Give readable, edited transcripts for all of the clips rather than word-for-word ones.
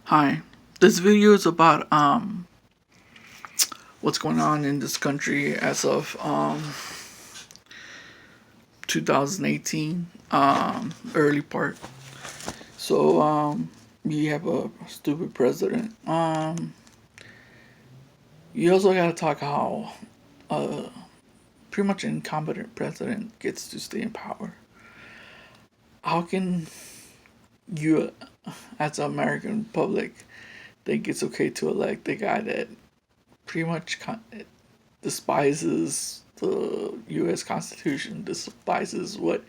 Hi. This video is about what's going on in this country as of 2018 early part. So we have a stupid president. You also got to talk how pretty much an incompetent president gets to stay in power. How can you, as an American public, think it's okay to elect the guy that pretty much despises the U.S. Constitution, despises what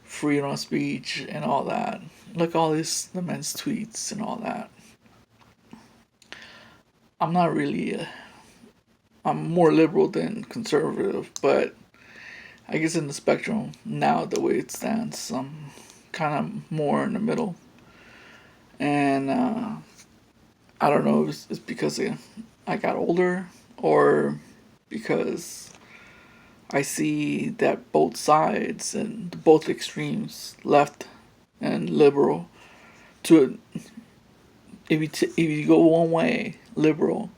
freedom of speech and all that. Look, all this the men's tweets and all that. I'm not really. I'm more liberal than conservative, but I guess in the spectrum now, the way it stands, I'm kind of more in the middle. And I don't know if it's because I got older or because I see that both sides and both extremes, left and liberal, to if you go one way, liberal,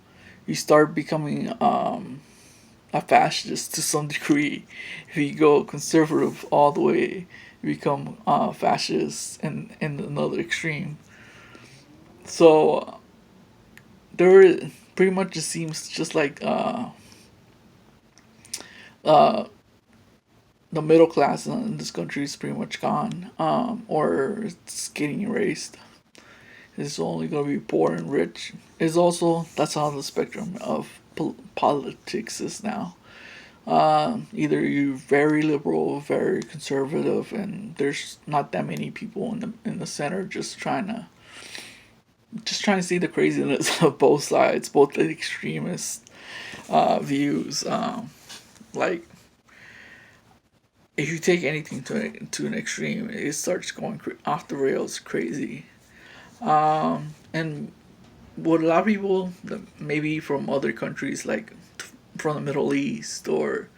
you start becoming a fascist to some degree. If you go conservative all the way, you become fascist in another extreme. So there pretty much just seems just like uh, the middle class in this country is pretty much gone, or it's getting erased. It's only gonna be poor and rich. It's also that's how the spectrum of politics is now. Either you're very liberal, very conservative, and there's not that many people in the center just trying to see the craziness of both sides, both the extremist views. Like if you take anything to an extreme, it starts going off the rails, crazy. And what a lot of people, maybe from other countries, like from the Middle East or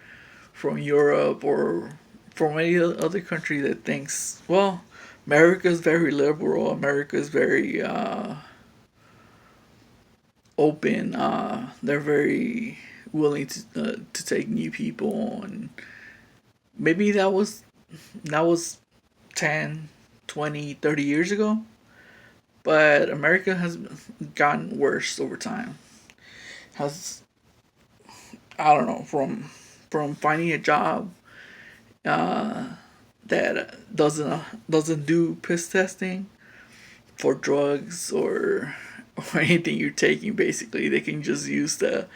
from Europe or from any other country that thinks, well, America is very liberal, America is very open, they're very willing to take new people, and maybe that was 10, 20, 30 years ago. But America has gotten worse over time. Has I don't know, from finding a job that doesn't do piss testing for drugs or anything you're taking. Basically, they can just use the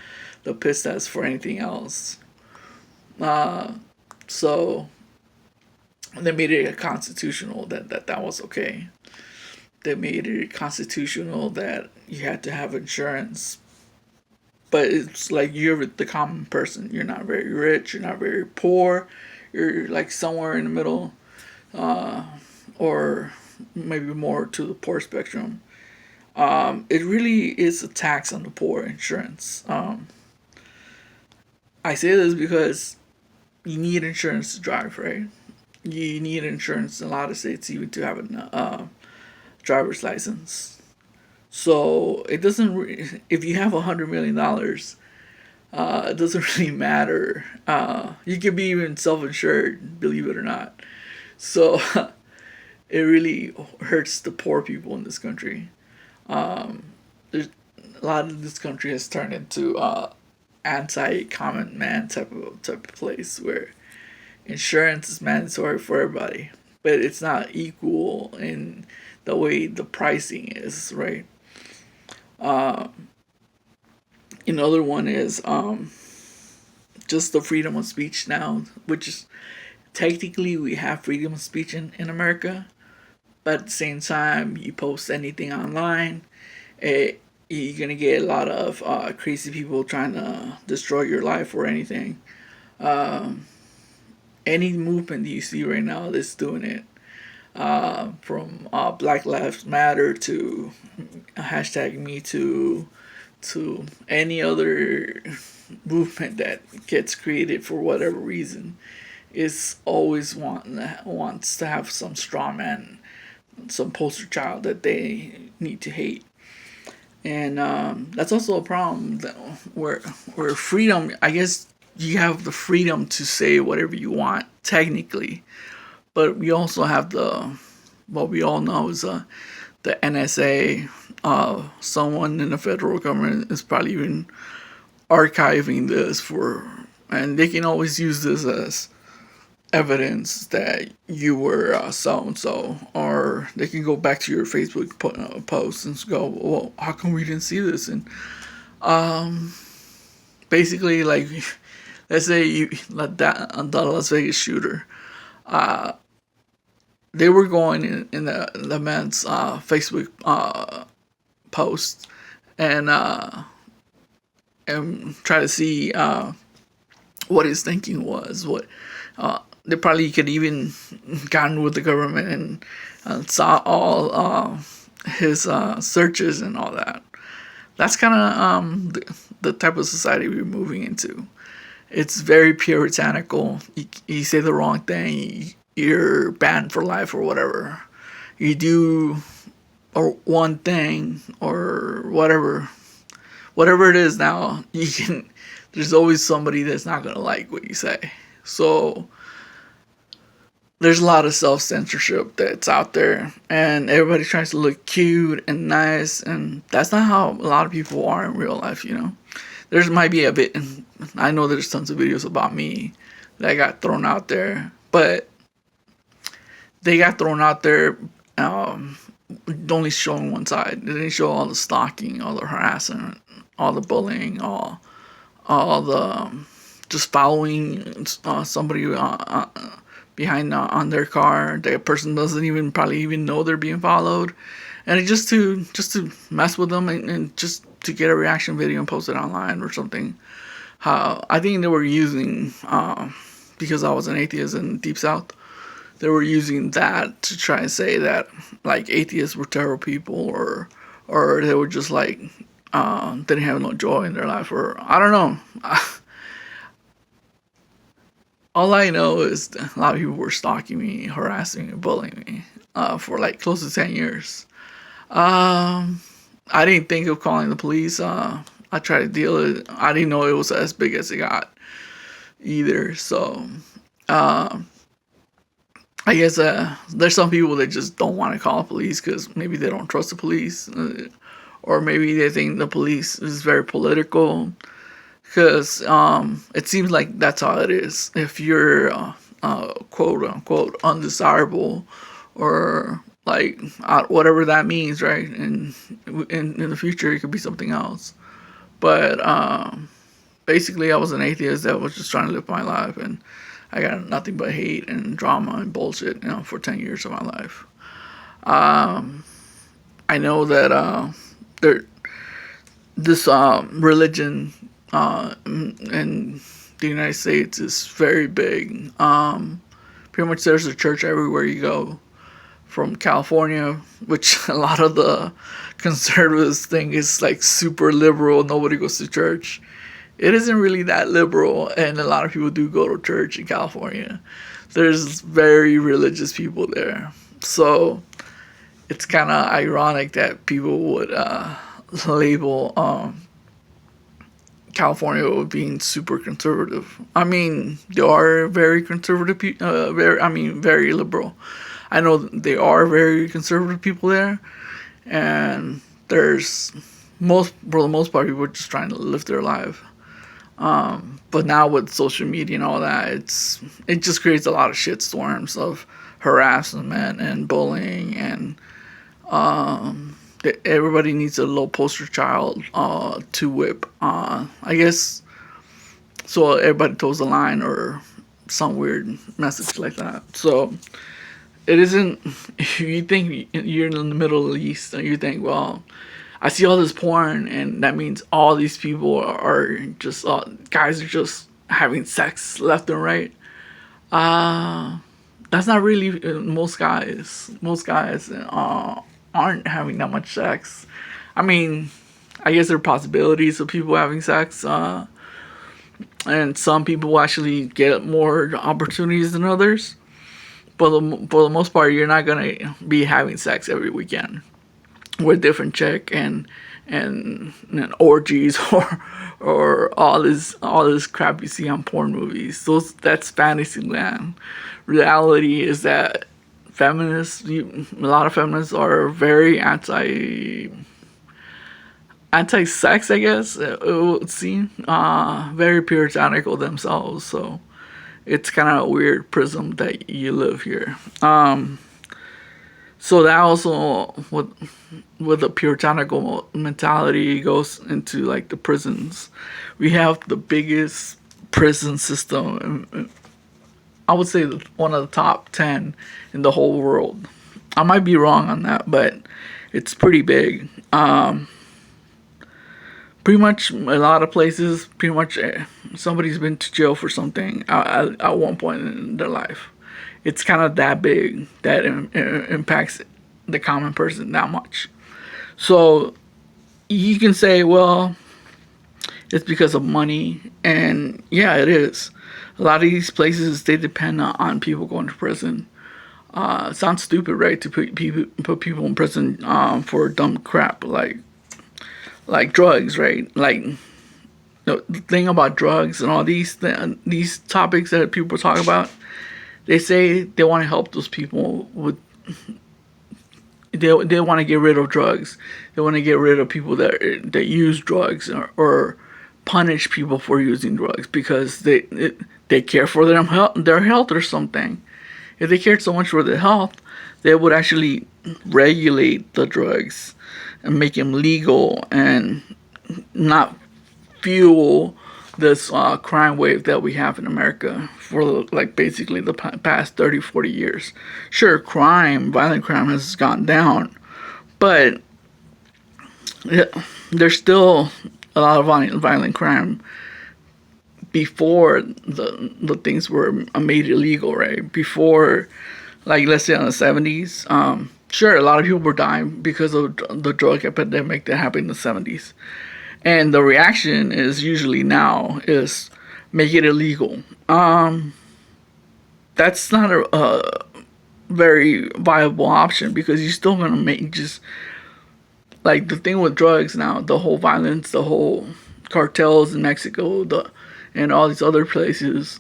piss test for anything else. Uh, so they made it constitutional that was okay. They made it constitutional that you had to have insurance, but it's like you're the common person. You're not very rich. You're not very poor. You're like somewhere in the middle, uh, or maybe more to the poor spectrum. It really is a tax on the poor insurance. I say this because you need insurance to drive, right? You need insurance in a lot of states even to have a driver's license. So it doesn't. If you have $100 million, it doesn't really matter. You can be even self-insured, believe it or not. So it really hurts the poor people in this country. There's a lot of this country has turned into anti-common man type of place where insurance is mandatory for everybody, but it's not equal in the way the pricing is, right? Another one is just the freedom of speech now, which is technically we have freedom of speech in America, but at the same time, you post anything online, you're gonna get a lot of crazy people trying to destroy your life or anything. Any movement you see right now that's doing it, from Black Lives Matter to hashtag Me Too to any other movement that gets created for whatever reason, is always wants to have some straw man some poster child that they need to hate. And that's also a problem that where freedom, I guess you have the freedom to say whatever you want technically, but we also have the what we all know is the NSA. Someone in the federal government is probably even archiving this for, and they can always use this as evidence that you were so and so, or they can go back to your Facebook post and go, "Well, how come we didn't see this?" And um, basically, like, let's say you like that the Las Vegas shooter, uh, they were going in the man's Facebook post and try to see what his thinking was, what they probably could even gotten with the government and saw all his searches and all that. That's kind of the type of society we're moving into. It's very puritanical. You say the wrong thing, you're banned for life or whatever. You do or one thing or whatever it is now, you can. There's always somebody that's not gonna like what you say. So there's a lot of self censorship that's out there, and everybody tries to look cute and nice, and that's not how a lot of people are in real life. You know, there's might be a bit. I know there's tons of videos about me that got thrown out there, but they got thrown out there only showing one side. They didn't show all the stalking, all the harassment, all the bullying, all the just following somebody behind on their car. The person doesn't even probably even know they're being followed, and it just to mess with them and just to get a reaction video and post it online or something. I think they were using because I was an atheist in Deep South. They were using that to try and say that like atheists were terrible people, or they were just like didn't have no joy in their life, or I don't know. All I know is that a lot of people were stalking me, harassing me, bullying me for like close to 10 years. I didn't think of calling the police. I tried to deal with it. I didn't know it was as big as it got either. So I guess there's some people that just don't want to call the police because maybe they don't trust the police, or maybe they think the police is very political. Because it seems like that's how it is. If you're quote unquote undesirable, or like whatever that means, right? And in the future, it could be something else. But basically, I was an atheist that was just trying to live my life, and I got nothing but hate and drama and bullshit, for 10 years of my life. I know that there this religion in the United States is very big. Pretty much there's a church everywhere you go. From California, which a lot of the conservatives think is like super liberal, nobody goes to church. It isn't really that liberal, and a lot of people do go to church in California. There's very religious people there. So it's kind of ironic that people would label California being super conservative. I mean, they are very conservative, very liberal. I know they are very conservative people there, and there's for the most part, people are just trying to live their life. But now with social media and all that, it just creates a lot of shitstorms of harassment and bullying, and everybody needs a little poster child to whip. I guess so. Everybody toes the line or some weird message like that. So it isn't. If you think you're in the Middle East and you think, well, I see all this porn, and that means all these people are just guys are just having sex left and right. That's not really most guys. Most guys aren't having that much sex. I mean, I guess there are possibilities of people having sex, and some people actually get more opportunities than others. for the most part, you're not gonna be having sex every weekend with different chick and orgies or all this crap you see on porn movies. That's fantasy land. Reality is that a lot of feminists are very anti-sex, I guess it would seem. Very puritanical themselves, so it's kind of a weird prism that you live here. So that also with the puritanical mentality goes into like the prisons. We have the biggest prison system. I would say one of the top 10 in the whole world. I might be wrong on that, but it's pretty big. Pretty much a lot of places, pretty much somebody's been to jail for something at one point in their life. It's kind of that big that impacts the common person that much. So you can say, well, it's because of money, and yeah, it is. A lot of these places, they depend on people going to prison. It sounds stupid, right, to put people in prison for dumb crap like drugs, right? Like the thing about drugs and all these topics that people talk about, they say they want to help those people with. They want to get rid of drugs. They want to get rid of people that use drugs or punish people for using drugs because they care for their health or something. If they cared so much for their health, they would actually regulate the drugs and make them legal and not fuel this crime wave that we have in America for like basically the past 30, 40 years. Sure, violent crime has gone down, but there's still a lot of violent crime before the things were made illegal, right? Before, like, let's say in the 70s, sure, a lot of people were dying because of the drug epidemic that happened in the 70s. And the reaction is usually now is make it illegal. That's not a very viable option because you're still gonna make just like the thing with drugs now, the whole violence, the whole cartels in Mexico, and all these other places.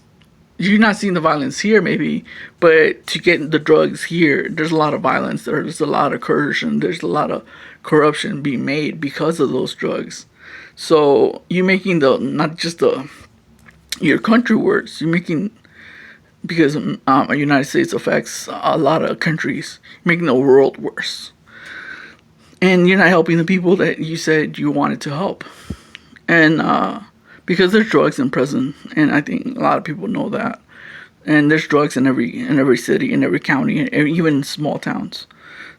You're not seeing the violence here, maybe, but to get the drugs here, there's a lot of violence. There's a lot of coercion. There's a lot of corruption being made because of those drugs. So you're making not just your country worse. You're making, because the United States affects a lot of countries, making the world worse. And you're not helping the people that you said you wanted to help. And because there's drugs in prison, and I think a lot of people know that. And there's drugs in every city, in every county, even in small towns.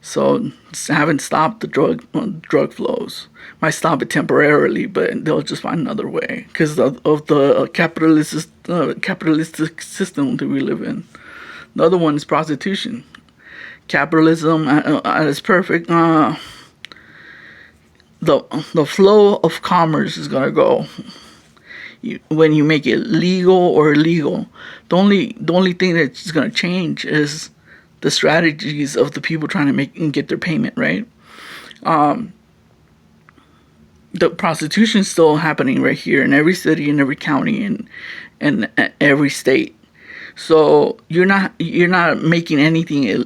So haven't stopped the drug flows. Might stop it temporarily, but they'll just find another way because of the capitalistic system that we live in. The other one is prostitution. Capitalism at its perfect. The flow of commerce is gonna go. When you make it legal or illegal, the only thing that's gonna change is the strategies of the people trying to make and get their payment, right? The prostitution is still happening right here in every city, in every county, and every state. So you're not making anything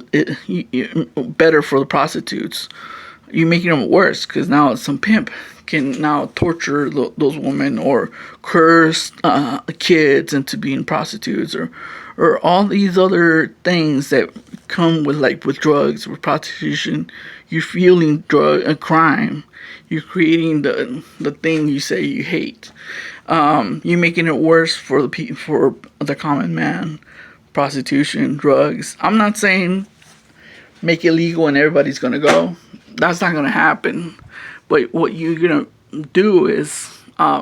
better for the prostitutes. You're making them worse because now some pimp can now torture those women or curse kids into being prostitutes or all these other things that come with drugs, with prostitution. You're fueling crime. You're creating the thing you say you hate. You're making it worse for the common man. Prostitution, drugs. I'm not saying make it legal and everybody's gonna go. That's not gonna happen. But what you're gonna do is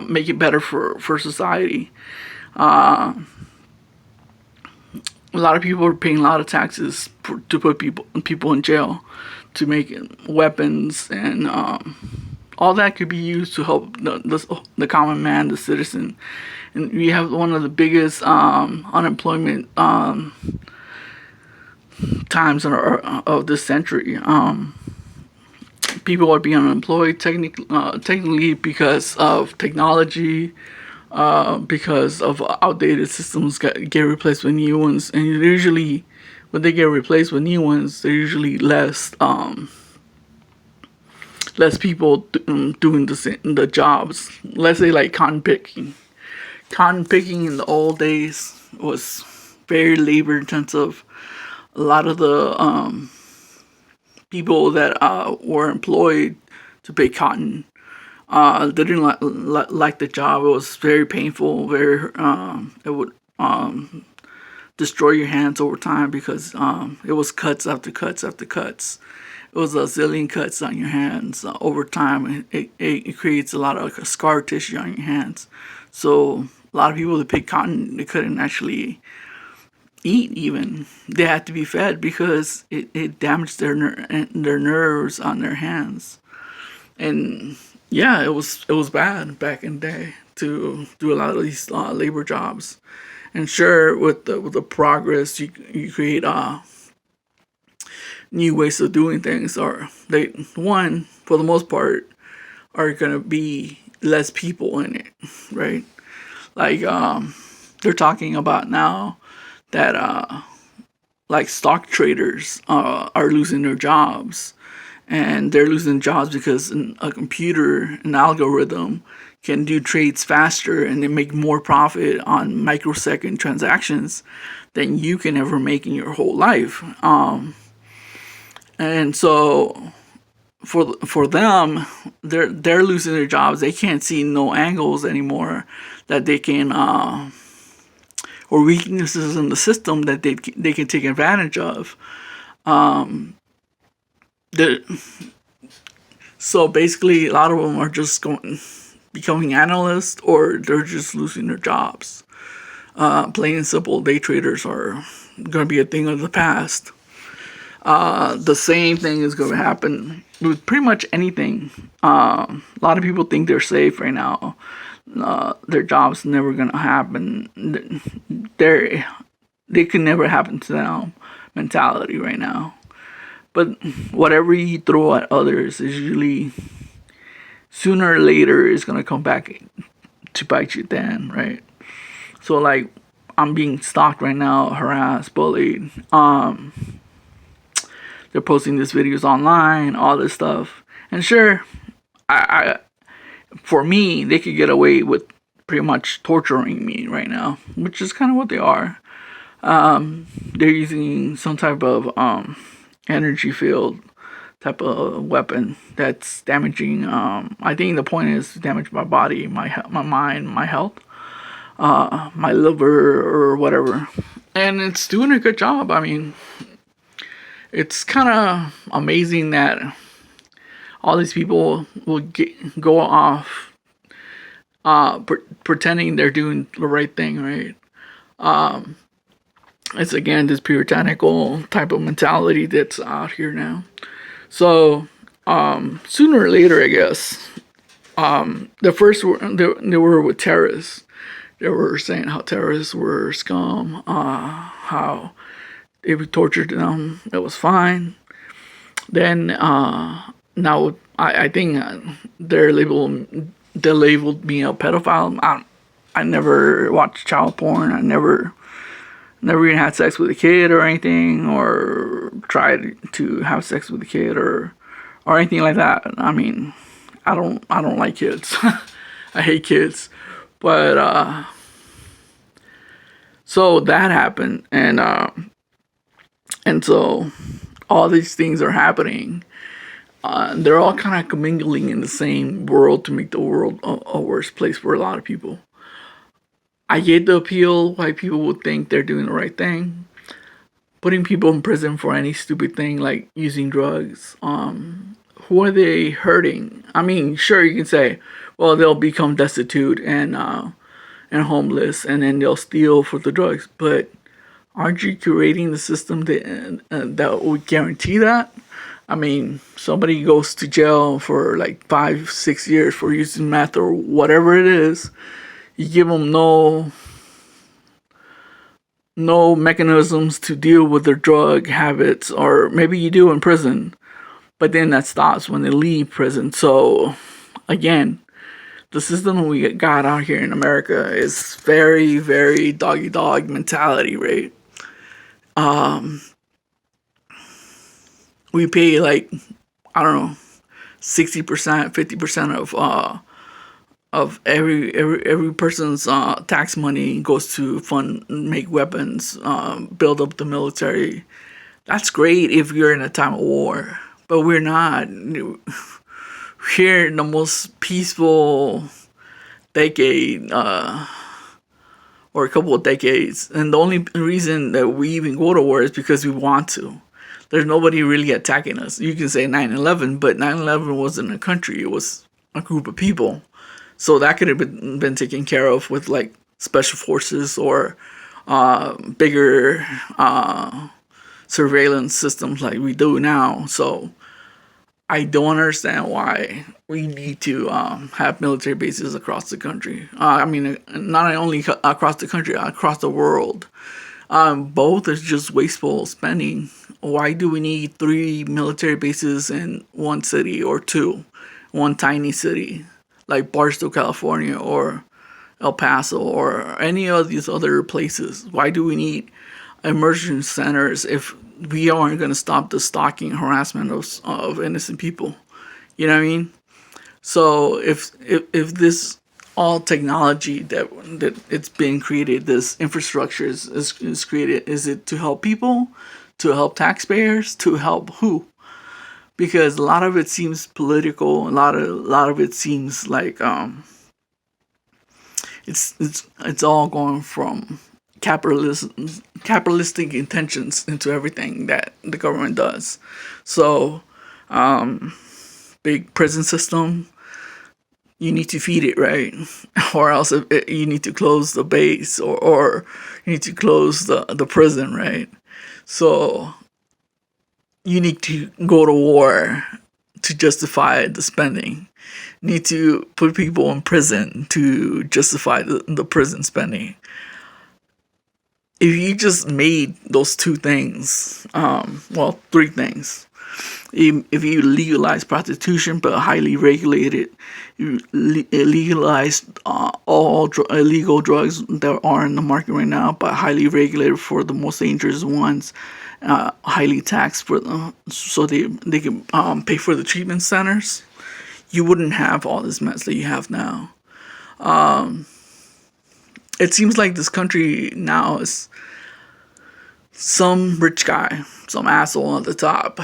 make it better for society. A lot of people are paying a lot of taxes to put people in jail, to make weapons, and all that could be used to help the common man, the citizen. And we have one of the biggest unemployment times of this century. People are being unemployed technically because of technology, because of outdated systems get replaced with new ones, and usually when they get replaced with new ones, they're usually less people doing the jobs. Let's say like cotton picking. Cotton picking in the old days was very labor intensive. A lot of the people that were employed to pick cotton they didn't like the job. It was very painful. Very it would destroy your hands over time because it was cuts after cuts after cuts. It was a zillion cuts on your hands over time. It creates a lot of scar tissue on your hands. So a lot of people that pick cotton, they couldn't actually eat even. They had to be fed because it damaged their nerves on their hands. And yeah, it was bad back in the day to do a lot of these labor jobs. And sure, with the progress, you create new ways of doing things. Or they one for the most part are gonna be less people in it, right? Like they're talking about now that like stock traders are losing their jobs, and they're losing jobs because a computer, an algorithm, can do trades faster and they make more profit on microsecond transactions than you can ever make in your whole life. And so for them, they're losing their jobs. They can't see no angles anymore that they can or weaknesses in the system that they can take advantage of. The So basically, a lot of them are just becoming analysts, or they're just losing their jobs. Plain and simple, day traders are going to be a thing of the past. The same thing is going to happen with pretty much anything. A lot of people think they're safe right now. Their job's never going to happen. They can never happen to them mentality right now. But whatever you throw at others is usually sooner or later is gonna come back to bite you then, right? So like I'm being stalked right now, harassed, bullied. They're posting these videos online, all this stuff. And sure, I for me, they could get away with pretty much torturing me right now, which is kind of what they are. They're using some type of energy field type of weapon that's damaging. I think the point is to damage my body, my mind, my health, my liver or whatever, and it's doing a good job. I mean, it's kind of amazing that all these people will go off pretending they're doing the right thing, right? It's again this puritanical type of mentality that's out here now. So sooner or later, I guess, the first they were with terrorists. They were saying how terrorists were scum, how if we tortured them, it was fine. Then now I think they labeled me a pedophile. I never watched child porn. I never even had sex with a kid or anything, or tried to have sex with a kid or anything like that. I mean, I don't like kids. I hate kids. But so that happened, and so all these things are happening. They're all kind of commingling in the same world to make the world a worse place for a lot of people. I get the appeal why people would think they're doing the right thing. Putting people in prison for any stupid thing like using drugs. Who are they hurting? I mean, sure, you can say, well, they'll become destitute and homeless, and then they'll steal for the drugs. But aren't you creating the system that would guarantee that? I mean, somebody goes to jail for like 5-6 years for using meth or whatever it is. You give them no no mechanisms to deal with their drug habits, or maybe you do in prison, but then that stops when they leave prison. So, again, the system we got out here in America is very, very doggy dog mentality, right? We pay like, I don't know, 60%, 50% of every person's tax money goes to fund, make weapons, build up the military. That's great if you're in a time of war, but we're not. Here in the most peaceful decade, or a couple of decades, and the only reason that we even go to war is because we want to. There's nobody really attacking us. You can say 9/11, but 9/11 wasn't a country; it was a group of people. So that could have been taken care of with like special forces or bigger surveillance systems like we do now. So I don't understand why we need to have military bases across the country. I mean, not only across the country, across the world. Both is just wasteful spending. Why do we need three military bases in one city or two, one tiny city like Barstow, California, or El Paso, or any of these other places? Why do we need immersion centers if we aren't going to stop the stalking and harassment of innocent people? You know what I mean? So if this all technology that it's been created, this infrastructure is created, is it to help people, to help taxpayers, to help who? Because a lot of it seems political. A lot of it seems like it's all going from capitalistic intentions into everything that the government does. So, big prison system, you need to feed it, right? Or else you need to close the base, or you need to close the prison, right? So you need to go to war to justify the spending. You need to put people in prison to justify the prison spending. If you just made those two things, well, three things. If you legalize prostitution but highly regulate it, you legalize all illegal drugs that are in the market right now, but highly regulated for the most dangerous ones, highly taxed for them, so they can pay for the treatment centers. You wouldn't have all this mess that you have now. It seems like this country now is some rich guy, some asshole at the top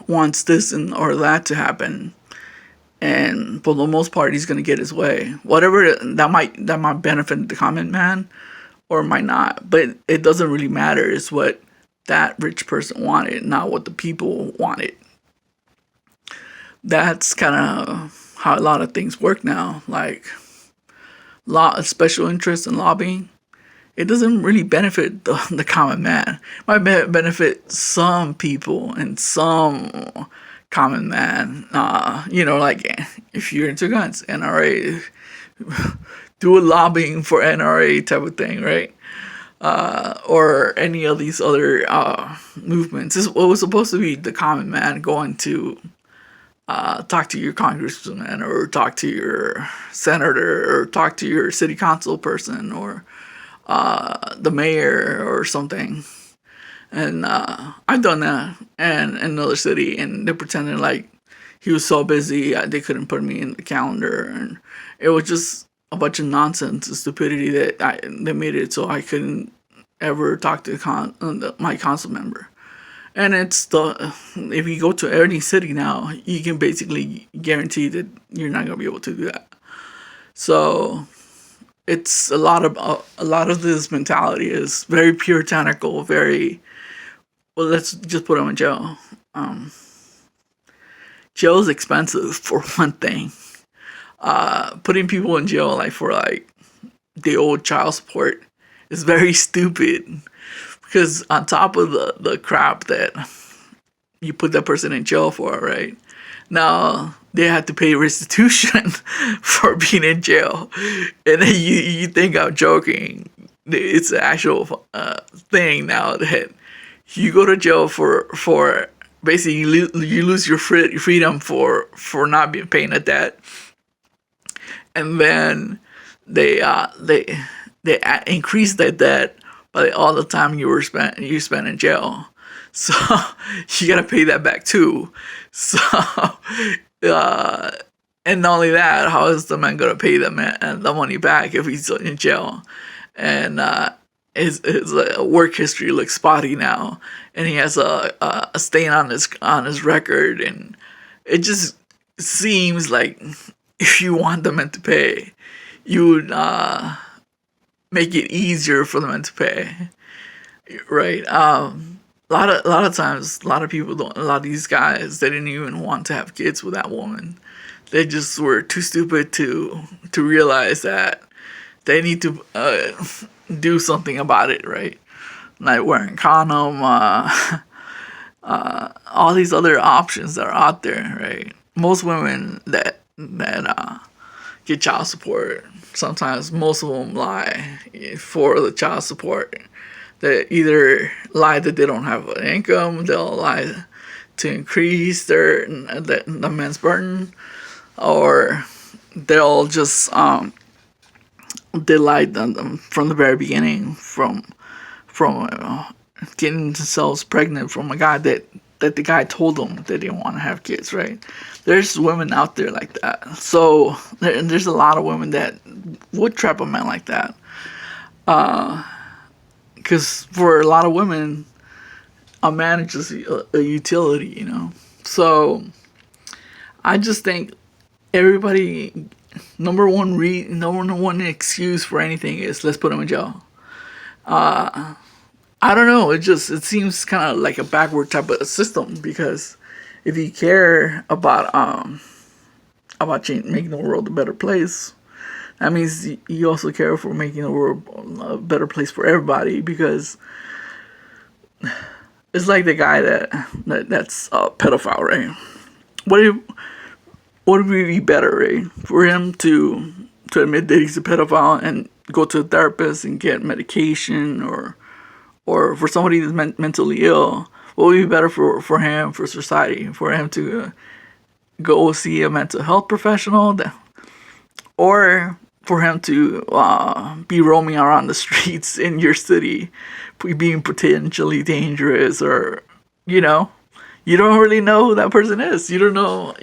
wants this and or that to happen, and for the most part, he's gonna get his way. Whatever that might benefit the common man, or might not, but it doesn't really matter. It's what that rich person wanted, not what the people wanted. That's kind of how a lot of things work now. Like special interest in lobbying, it doesn't really benefit the common man. It might benefit some people and some common man. Like if you're into guns, NRA, do a lobbying for NRA type of thing, right? Or any of these other movements. This what was supposed to be the common man going to talk to your congressman, or talk to your senator, or talk to your city council person, or the mayor or something. And I've done that in another city, and they pretended like he was so busy they couldn't put me in the calendar, and it was just a bunch of nonsense and stupidity that made it so I couldn't ever talk to my council member. And it's if you go to any city now, you can basically guarantee that you're not gonna be able to do that. So it's a lot of this mentality is very puritanical, very well. Let's just put them in jail. Jail is expensive for one thing. Putting people in jail like for like the old child support is very stupid, because on top of the crap that you put that person in jail for, right? Now they have to pay restitution for being in jail, and then you think I'm joking? it's an actual thing now that you go to jail for basically you lose your freedom for not being paying a debt, and then they increase that debt by all the time you spent in jail. So you gotta pay that back too. So uh, and not only that, how is the man gonna pay the money back if he's in jail? And his work history looks spotty now, and he has a stain on his record, and it just seems like if you want the men to pay, you would make it easier for the men to pay, right? A lot of times, a lot of people don't. A lot of these guys, they didn't even want to have kids with that woman. They just were too stupid to realize that they need to do something about it, right? Like wearing condom, all these other options that are out there, right? Most women that get child support, sometimes most of them lie for the child support. They either lie that they don't have an income, they'll lie to increase the man's burden, or they'll just they lied on them from the very beginning, from getting themselves pregnant from a guy that the guy told them that they didn't want to have kids, right? There's women out there like that. So there's a lot of women that would trap a man like that. Because for a lot of women, a man is just a utility, you know? So I just think everybody, number one excuse for anything is let's put him in jail. I don't know. It seems kind of like a backward type of system, because if you care about making the world a better place, that means you also care for making the world a better place for everybody. Because it's like the guy that's a pedophile, right? What would be better, right? For him to admit that he's a pedophile and go to a therapist and get medication, or for somebody that's mentally ill, what would be better for him, for society, for him to go see a mental health professional, or for him to be roaming around the streets in your city, being potentially dangerous, or you know, you don't really know who that person is. You don't know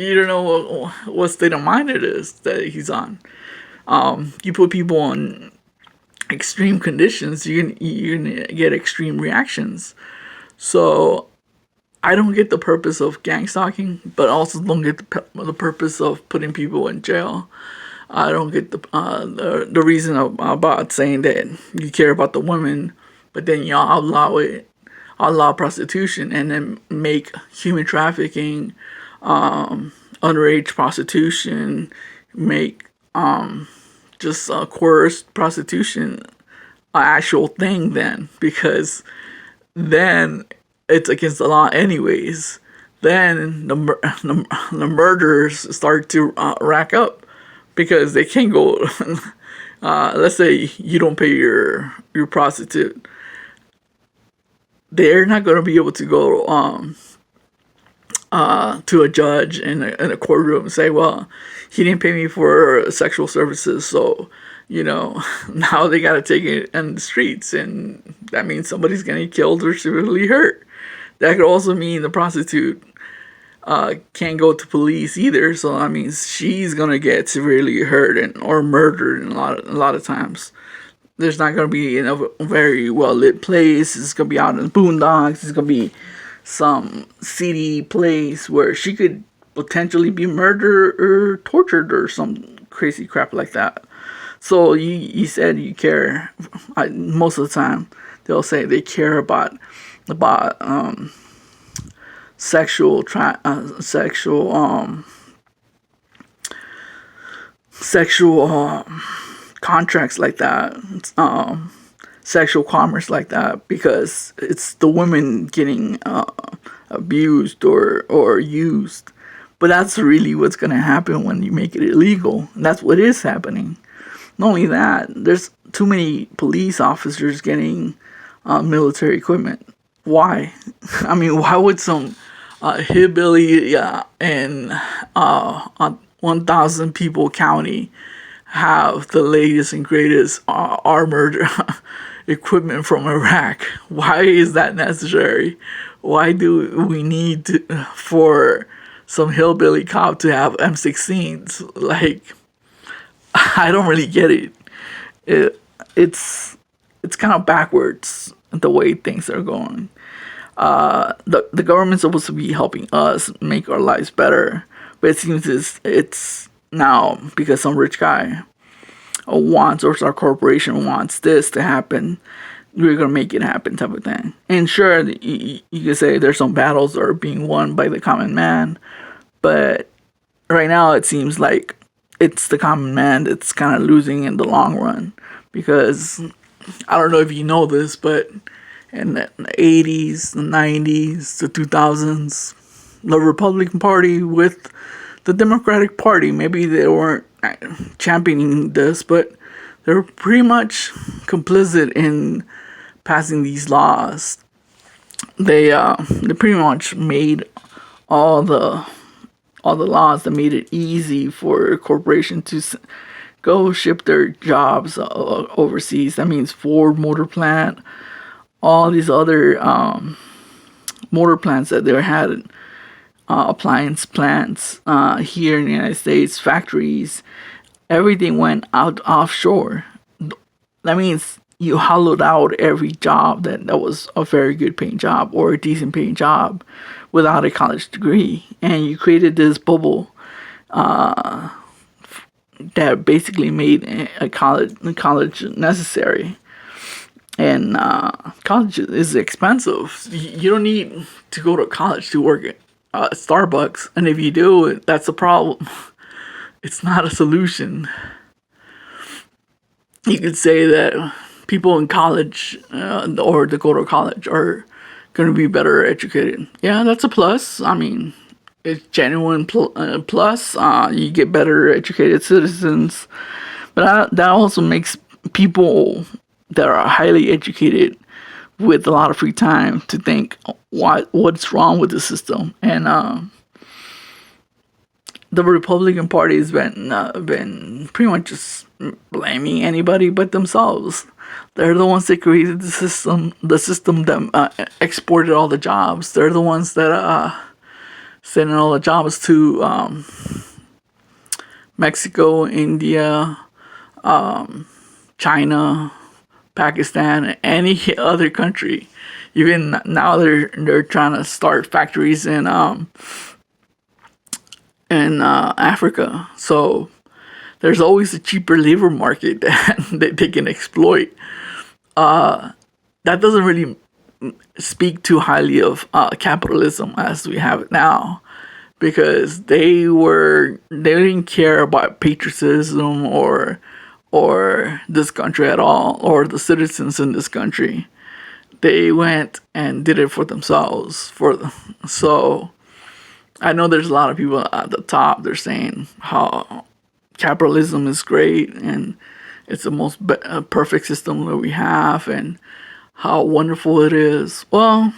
what state of mind it is that he's on. You put people in extreme conditions, you're gonna get extreme reactions. So I don't get the purpose of gang stalking, but also don't get the purpose of putting people in jail. I don't get the reason about saying that you care about the women, but then you outlaw prostitution, and then make human trafficking, underage prostitution, make just coerced prostitution an actual thing then, because then it's against the law anyways. Then the murders start to rack up, because they can't go. Let's say you don't pay your prostitute, they're not going to be able to go to a judge in a courtroom and say, well, he didn't pay me for sexual services, so now they got to take it in the streets, and that means somebody's getting killed or severely hurt. That could also mean the prostitute can't go to police either, so that means she's gonna get severely hurt or murdered. And a lot of times, there's not gonna be in a very well lit place. It's gonna be out in the boondocks. It's gonna be some seedy place where she could potentially be murdered or tortured or some crazy crap like that. So you said you care. Most of the time, they'll say they care about sexual contracts like that, sexual commerce like that, because it's the women getting abused or used. But that's really what's going to happen when you make it illegal. And that's what is happening. Not only that, there's too many police officers getting military equipment. Why? I mean, why would some hillbilly in 1,000 people county have the latest and greatest armored equipment from Iraq? Why is that necessary? Why do we need for some hillbilly cop to have M16s? Like, I don't really get it. it it's kind of backwards the way things are going. The government's supposed to be helping us make our lives better, but it seems it's now because some rich guy wants, or our corporation wants this to happen, we're gonna make it happen, type of thing. And sure, you could say there's some battles that are being won by the common man, but right now it seems like it's the common man that's kind of losing in the long run, because I don't know if you know this, but in the 80s, the 90s, the 2000s, the Republican Party with the Democratic Party, maybe they weren't championing this, but they were pretty much complicit in passing these laws. They pretty much made all the laws that made it easy for a corporation to go ship their jobs overseas. That means Ford Motor Plant, all these other motor plants that they had, appliance plants here in the United States, factories, everything went out offshore. That means you hollowed out every job that was a very good paying job or a decent paying job without a college degree, and you created this bubble that basically made a college necessary. And college is expensive. You don't need to go to college to work at Starbucks, and if you do, that's a problem. It's not a solution. You could say that people in college or that go to college are going to be better educated. Yeah, that's a plus. I mean, it's genuine plus. You get better educated citizens, but that also makes people that are highly educated with a lot of free time to think what's wrong with the system. And the Republican Party has been pretty much just blaming anybody but themselves. They're the ones that created the system that exported all the jobs. They're the ones that sending all the jobs to Mexico, India, China, Pakistan, any other country. Even now, they're trying to start factories in Africa. So there's always a cheaper labor market that they can exploit. That doesn't really speak too highly of capitalism as we have it now, because they didn't care about patriotism or this country at all, or the citizens in this country. They went and did it for themselves. So I know there's a lot of people at the top. They're saying how capitalism is great and it's the most perfect system that we have, and how wonderful it is. Well,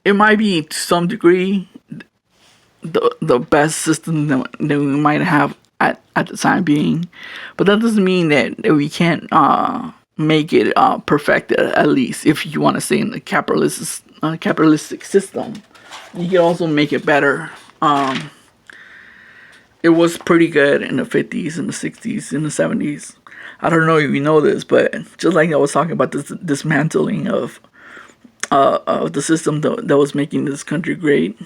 it might be to some degree the best system that we might have at the time being, but that doesn't mean that we can't make it perfect, at least if you want to stay in the capitalistic system. You can also make it better. It was pretty good in the 50s, in the 60s, in the 70s. I don't know if you know this, but just like I was talking about this dismantling of the system that was making this country great,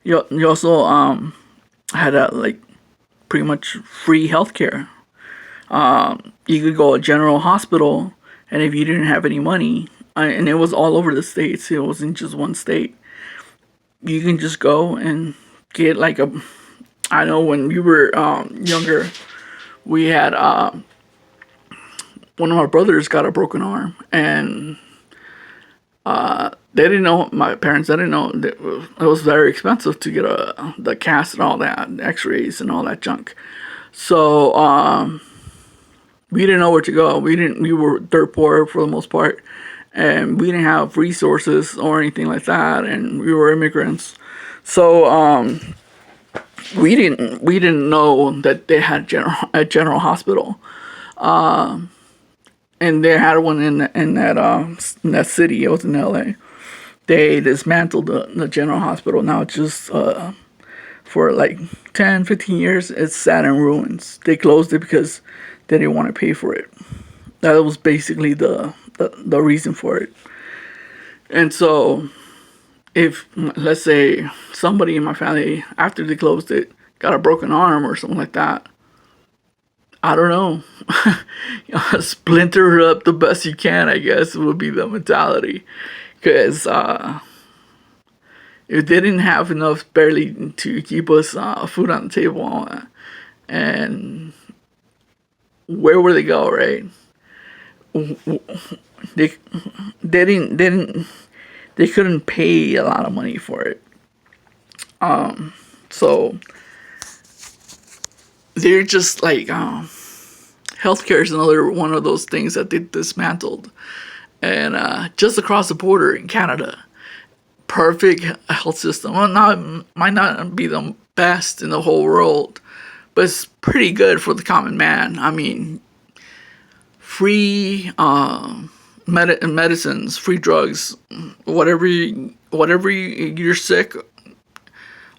you also had pretty much free healthcare. You could go to a general hospital, and if you didn't have any money, and it was all over the states, it wasn't just one state, you can just go and get I know when we were younger, we had one of our brothers got a broken arm, and they didn't know, my parents, they didn't know that it was very expensive to get the cast and all that, the x-rays and all that junk. So We didn't know where to go. We were dirt poor for the most part, and we didn't have resources or anything like that, and we were immigrants. So we didn't know that they had a general hospital, and they had one in that city. It was in L.A. They dismantled the general hospital. Now it's just for like 10, 15 years, it's sat in ruins. They closed it because they didn't want to pay for it. That was basically the reason for it. And so, if, let's say, somebody in my family, after they closed it, got a broken arm or something like that, I don't know. Splinter up the best you can, I guess, would be the mentality. Because if they didn't have enough barely to keep us food on the table, and where would they go, right? They they couldn't pay a lot of money for it. So they're just like healthcare is another one of those things that they dismantled, and just across the border in Canada, perfect health system. Well, not might not be the best in the whole world, but it's pretty good for the common man. I mean, free medicines, free drugs, whatever you're sick,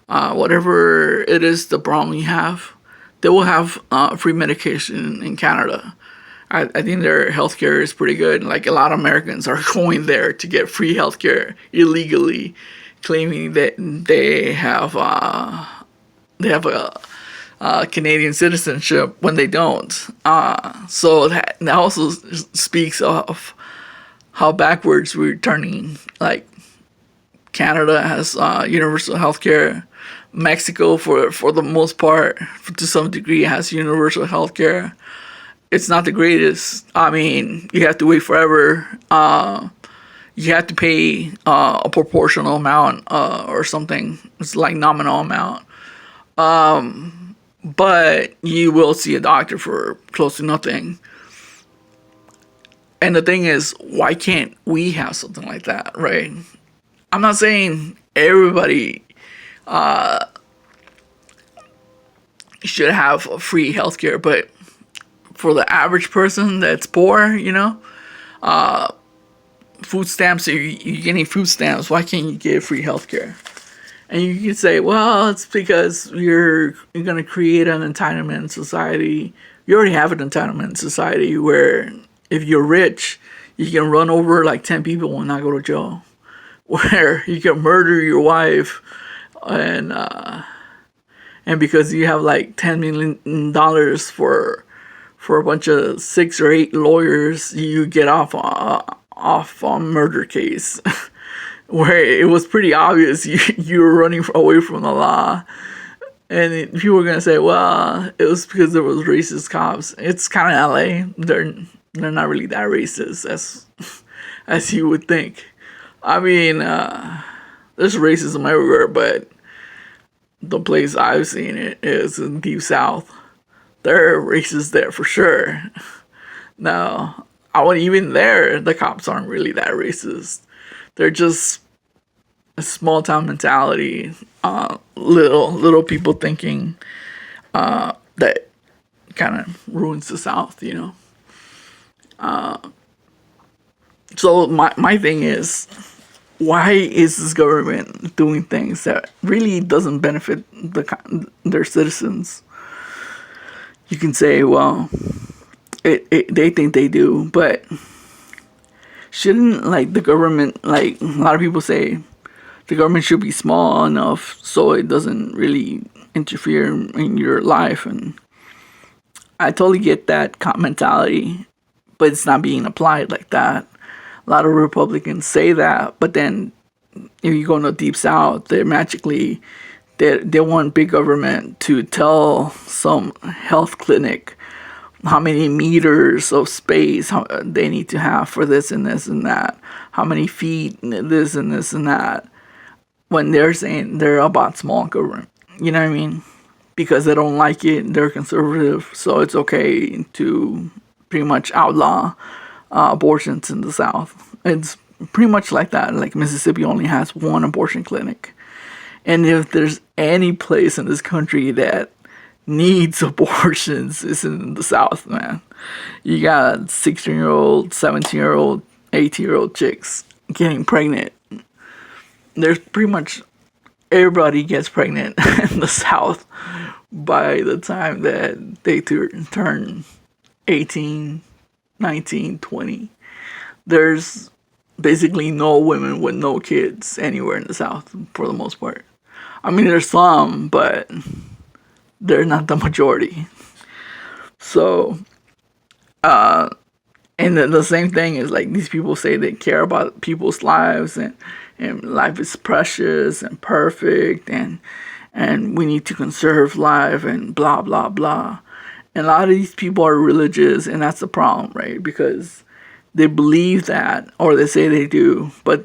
whatever it is the problem you have, they will have free medication in Canada. I think their healthcare is pretty good. Like a lot of Americans are going there to get free healthcare illegally, claiming that they have a Canadian citizenship when they don't. So that also speaks of how backwards we're turning. Like Canada has universal healthcare. Mexico, for the most part, to some degree, has universal healthcare. It's not the greatest. I mean, you have to wait forever. You have to pay a proportional amount or something. It's like nominal amount. But you will see a doctor for close to nothing. And the thing is, why can't we have something like that, right? I'm not saying everybody should have free healthcare, but for the average person that's poor, food stamps, you're getting food stamps, why can't you get free healthcare? And you can say, well, it's because you're going to create an entitlement society. You already have an entitlement society where if you're rich, you can run over like 10 people and not go to jail. Where you can murder your wife and because you have like $10 million for a bunch of 6 or 8 lawyers, you get off on murder case. Where it was pretty obvious you were running away from the law. And people were going to say, well, it was because there was racist cops. It's kind of LA. They're not really that racist as you would think. I mean, there's racism everywhere, but the place I've seen it is in Deep South. There are racist there for sure. Now, even there, the cops aren't really that racist. They're just a small town mentality, little people thinking that kind of ruins the South, So my thing is, why is this government doing things that really doesn't benefit their citizens? You can say, well, they think they do, but shouldn't like the government, like a lot of people say, the government should be small enough so it doesn't really interfere in your life? And I totally get that mentality, but it's not being applied like that. A lot of Republicans say that, but then if you go in the Deep South, they want big government to tell some health clinic how many meters of space they need to have for this and this and that, how many feet, this and this and that, when they're saying they're about small government. You know what I mean? Because they don't like it, they're conservative, so it's okay to pretty much outlaw abortions in the South. It's pretty much like that. Like Mississippi only has one abortion clinic. And if there's any place in this country that needs abortions, it's in the South, man. You got 16-year-old, 17-year-old, 18-year-old chicks getting pregnant. There's pretty much everybody gets pregnant in the South by the time that they turn 18, 19, 20. There's basically no women with no kids anywhere in the South for the most part. I mean, there's some, but they're not the majority. So, and the same thing is like these people say they care about people's lives and life is precious and perfect and we need to conserve life and blah, blah, blah. And a lot of these people are religious, and that's the problem, right? Because they believe that, or they say they do, but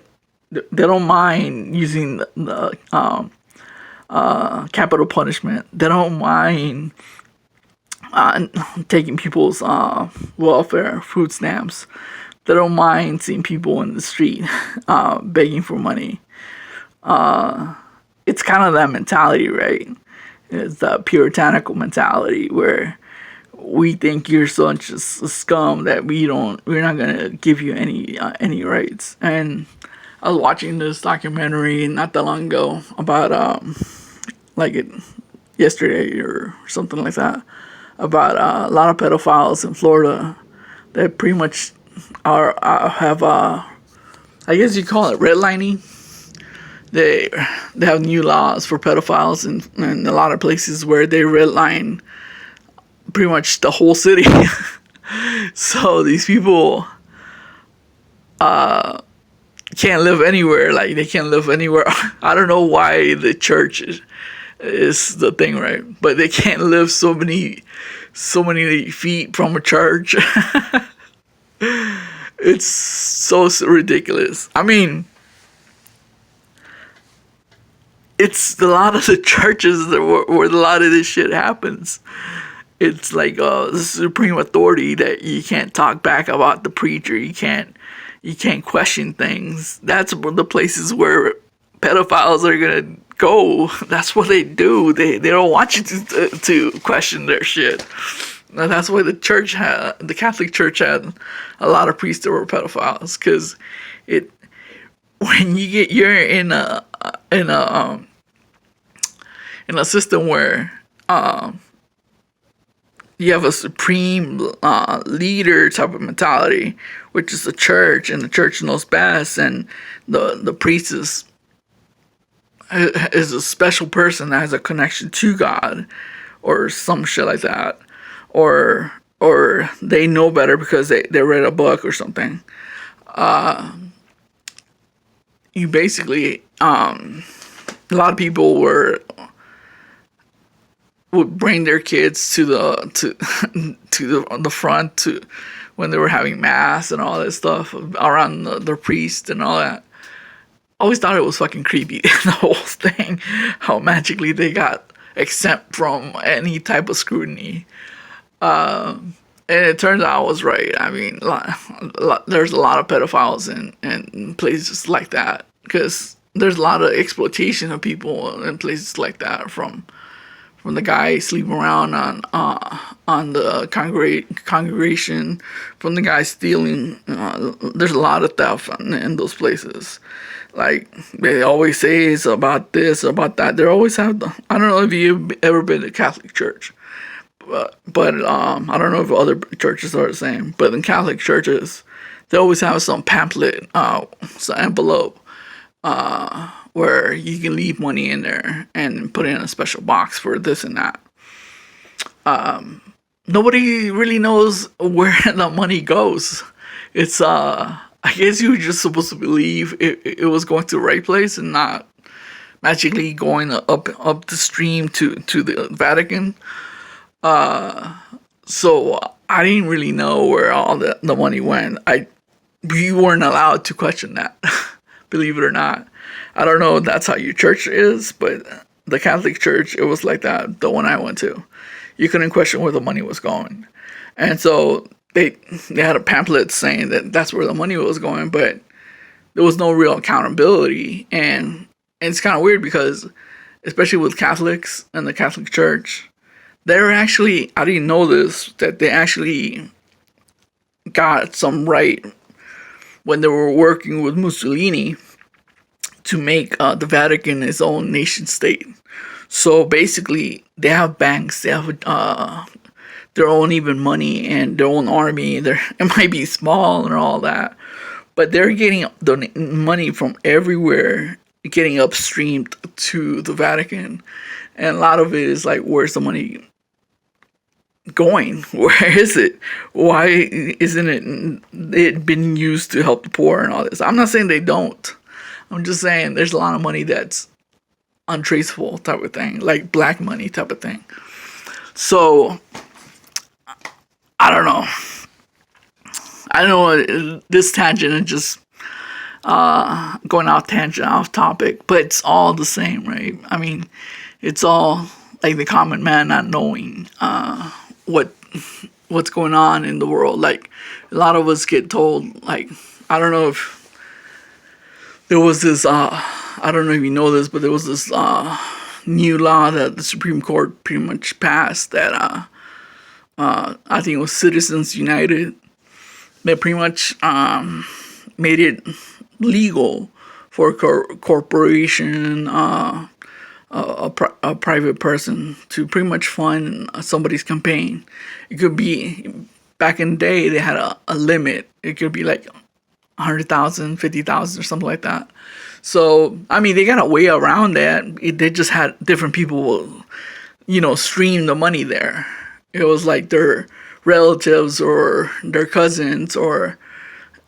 they don't mind using the capital punishment. They don't mind taking people's welfare, food stamps. They don't mind seeing people in the street begging for money. It's kind of that mentality, right? It's that puritanical mentality where we think you're such a scum that we're not gonna give you any rights. And I was watching this documentary not that long ago about yesterday or something like that, about a lot of pedophiles in Florida that pretty much have I guess you call it redlining. They have new laws for pedophiles in a lot of places where they redline pretty much the whole city. So these people can't live anywhere. Like they can't live anywhere. I don't know why the church is the thing, right? But they can't live so many feet from a church. It's so ridiculous. I mean, it's a lot of the churches where a lot of this shit happens. It's like the supreme authority that you can't talk back about the preacher. You can't question things. That's the places where pedophiles are gonna go. That's what they do. They don't want you to question their shit. And that's why the Catholic Church had a lot of priests that were pedophiles, because when you're in a system where you have a supreme leader type of mentality, which is the church, and the church knows best, and the priest is a special person that has a connection to God, or some shit like that, or they know better because they read a book or something. You basically a lot of people would bring their kids to the front to when they were having mass and all that stuff around the priest and all that. I always thought it was fucking creepy, the whole thing, how magically they got exempt from any type of scrutiny. And it turns out I was right. I mean, there's a lot of pedophiles in places like that, because there's a lot of exploitation of people in places like that, from the guy sleeping around on the congregation, from the guy stealing. There's a lot of theft in those places. Like, they always say it's about this, about that. They always have I don't know if you've ever been to Catholic church, but I don't know if other churches are the same. But in Catholic churches, they always have some pamphlet, some envelope, where you can leave money in there and put it in a special box for this and that. Nobody really knows where the money goes. It's I guess you were just supposed to believe it was going to the right place and not magically going up the stream to the Vatican. So I didn't really know where all the money went. We weren't allowed to question that, believe it or not. I don't know if that's how your church is, but the Catholic Church, it was like that, the one I went to. You couldn't question where the money was going. And so they had a pamphlet saying that that's where the money was going, but there was no real accountability. And it's kind of weird because, especially with Catholics and the Catholic Church, they're actually, I didn't know this, that they actually got some right when they were working with Mussolini to make the Vatican its own nation state. So basically, they have banks, they have their own even money and their own army. It might be small and all that, but they're getting the money from everywhere, getting upstreamed to the Vatican, and a lot of it is like, where's the money going? Where is it? Why isn't it been used to help the poor and all this? I'm not saying they don't. I'm just saying there's a lot of money that's untraceable type of thing, like black money type of thing. So I don't know. I don't know. This tangent is just going off topic, but it's all the same, right? I mean, it's all like the common man not knowing what's going on in the world. Like a lot of us get told, like, I don't know if there was this. I don't know if you know this, but there was this new law that the Supreme Court pretty much passed that I think it was Citizens United. They pretty much made it legal for a corporation, a private person to pretty much fund somebody's campaign. It could be, back in the day, they had a limit. It could be like 100,000, 50,000 or something like that. So, I mean, they got a way around that. They just had different people, stream the money there. It was like their relatives or their cousins or,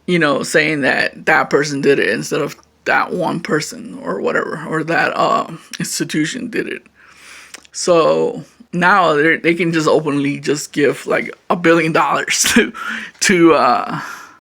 saying that person did it instead of that one person or whatever, or that institution did it. So now they can just openly just give like $1 billion to